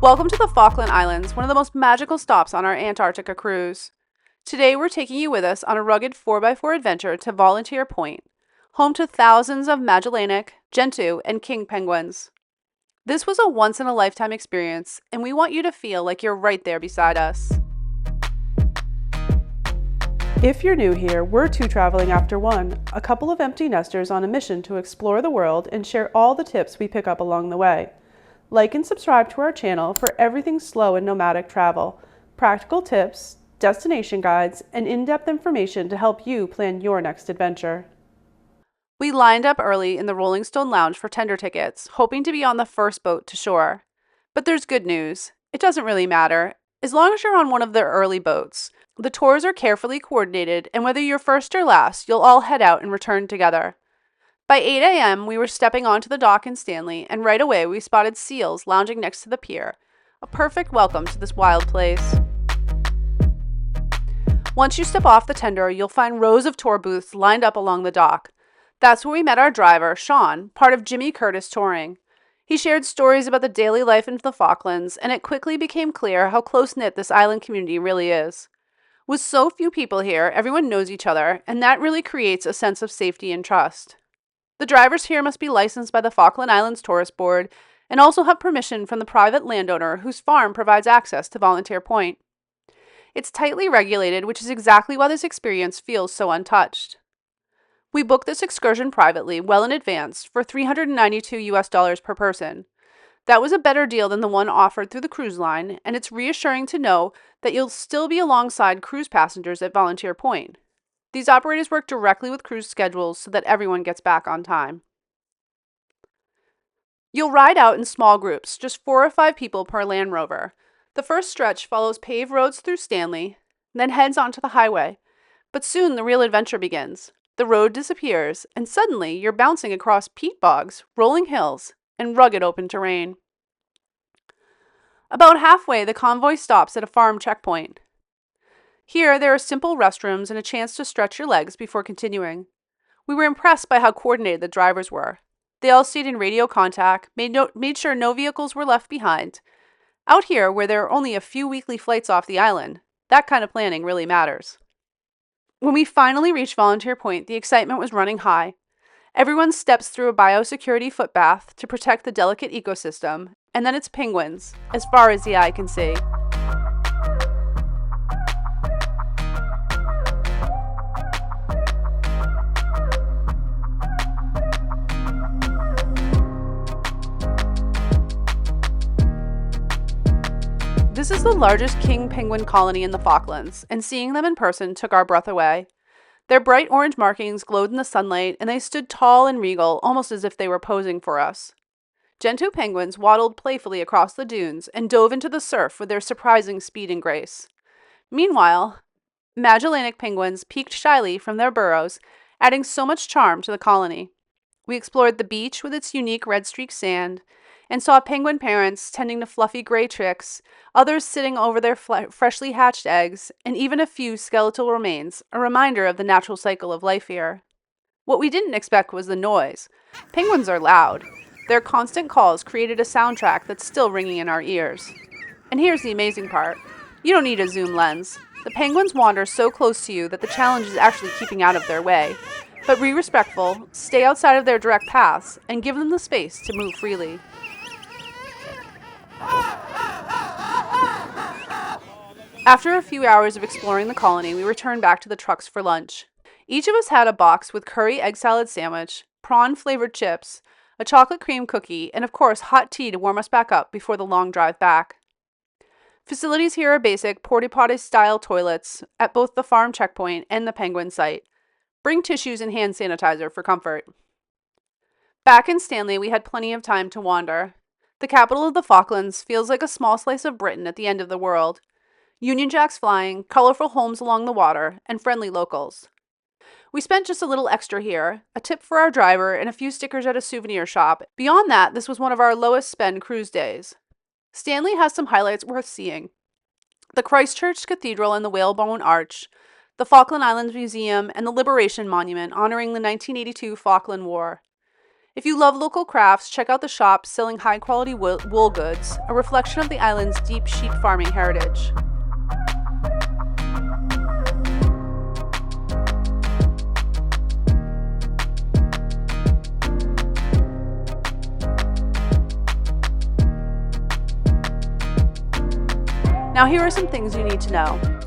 Welcome to the Falkland Islands, one of the most magical stops on our Antarctica cruise. Today we're taking you with us on a rugged 4x4 adventure to Volunteer Point, home to thousands of Magellanic, Gentoo, and king penguins. This was a once-in-a-lifetime experience, and we want you to feel like you're right there beside us. If you're new here, we're two traveling after one, a couple of empty nesters on a mission to explore the world and share all the tips we pick up along the way. Like and subscribe to our channel for everything slow and nomadic travel, practical tips, destination guides, and in-depth information to help you plan your next adventure. We lined up early in the Rolling Stone Lounge for tender tickets, hoping to be on the first boat to shore. But there's good news. It doesn't really matter. As long as you're on one of the early boats, the tours are carefully coordinated, and whether you're first or last, you'll all head out and return together. By 8 a.m., we were stepping onto the dock in Stanley, and right away we spotted seals lounging next to the pier, a perfect welcome to this wild place. Once you step off the tender, you'll find rows of tour booths lined up along the dock. That's where we met our driver, Sean, part of Jimmy Curtis Touring. He shared stories about the daily life in the Falklands, and it quickly became clear how close-knit this island community really is. With so few people here, everyone knows each other, and that really creates a sense of safety and trust. The drivers here must be licensed by the Falkland Islands Tourist Board and also have permission from the private landowner whose farm provides access to Volunteer Point. It's tightly regulated, which is exactly why this experience feels so untouched. We booked this excursion privately, well in advance, for $392 per person. That was a better deal than the one offered through the cruise line, and it's reassuring to know that you'll still be alongside cruise passengers at Volunteer Point. These operators work directly with cruise schedules so that everyone gets back on time. You'll ride out in small groups, just 4 or 5 people per Land Rover. The first stretch follows paved roads through Stanley, then heads onto the highway. But soon the real adventure begins. The road disappears, and suddenly you're bouncing across peat bogs, rolling hills, and rugged open terrain. About halfway, the convoy stops at a farm checkpoint. Here, there are simple restrooms and a chance to stretch your legs before continuing. We were impressed by how coordinated the drivers were. They all stayed in radio contact, made sure no vehicles were left behind. Out here, where there are only a few weekly flights off the island, that kind of planning really matters. When we finally reached Volunteer Point, the excitement was running high. Everyone steps through a biosecurity footbath to protect the delicate ecosystem, and then it's penguins, as far as the eye can see. This is the largest king penguin colony in the Falklands, and seeing them in person took our breath away. Their bright orange markings glowed in the sunlight, and they stood tall and regal, almost as if they were posing for us. Gentoo penguins waddled playfully across the dunes and dove into the surf with their surprising speed and grace. Meanwhile, Magellanic penguins peeked shyly from their burrows, adding so much charm to the colony. We explored the beach with its unique red-streaked sand, and saw penguin parents tending to fluffy gray chicks, others sitting over their freshly hatched eggs, and even a few skeletal remains, a reminder of the natural cycle of life here. What we didn't expect was the noise. Penguins are loud. Their constant calls created a soundtrack that's still ringing in our ears. And here's the amazing part. You don't need a zoom lens. The penguins wander so close to you that the challenge is actually keeping out of their way. But be respectful, stay outside of their direct paths, and give them the space to move freely. After a few hours of exploring the colony, we returned back to the trucks for lunch. Each of us had a box with curry egg salad sandwich, prawn-flavored chips, a chocolate cream cookie, and of course hot tea to warm us back up before the long drive back. Facilities here are basic porta-potty style toilets at both the farm checkpoint and the penguin site. Bring tissues and hand sanitizer for comfort. Back in Stanley, we had plenty of time to wander. The capital of the Falklands feels like a small slice of Britain at the end of the world. Union Jacks flying, colorful homes along the water, and friendly locals. We spent just a little extra here, a tip for our driver, and a few stickers at a souvenir shop. Beyond that, this was one of our lowest spend cruise days. Stanley has some highlights worth seeing. The Christchurch Cathedral and the Whalebone Arch, the Falkland Islands Museum, and the Liberation Monument honoring the 1982 Falkland War. If you love local crafts, check out the shops selling high-quality wool goods, a reflection of the island's deep sheep farming heritage. Now here are some things you need to know.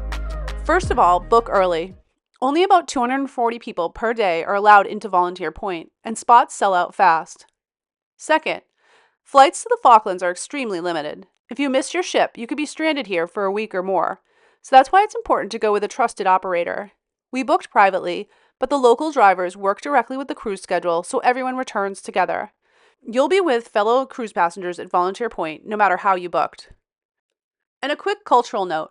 First of all, book early. Only about 240 people per day are allowed into Volunteer Point, and spots sell out fast. Second, flights to the Falklands are extremely limited. If you miss your ship, you could be stranded here for a week or more, so that's why it's important to go with a trusted operator. We booked privately, but the local drivers work directly with the cruise schedule so everyone returns together. You'll be with fellow cruise passengers at Volunteer Point, no matter how you booked. And a quick cultural note,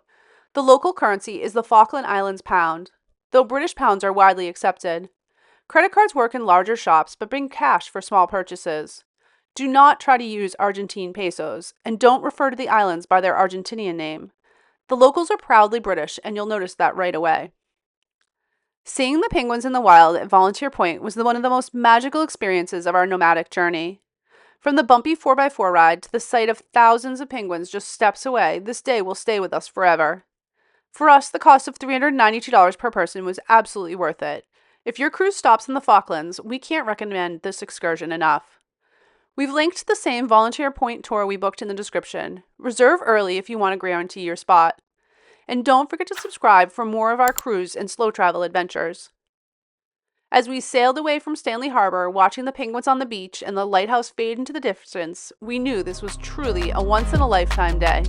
the local currency is the Falkland Islands pound, though British pounds are widely accepted. Credit cards work in larger shops, but bring cash for small purchases. Do not try to use Argentine pesos, and don't refer to the islands by their Argentinian name. The locals are proudly British, and you'll notice that right away. Seeing the penguins in the wild at Volunteer Point was one of the most magical experiences of our nomadic journey. From the bumpy 4x4 ride to the sight of thousands of penguins just steps away, this day will stay with us forever. For us, the cost of $392 per person was absolutely worth it. If your cruise stops in the Falklands, we can't recommend this excursion enough. We've linked the same Volunteer Point tour we booked in the description. Reserve early if you want to guarantee your spot. And don't forget to subscribe for more of our cruise and slow travel adventures. As we sailed away from Stanley Harbor, watching the penguins on the beach and the lighthouse fade into the distance, we knew this was truly a once-in-a-lifetime day.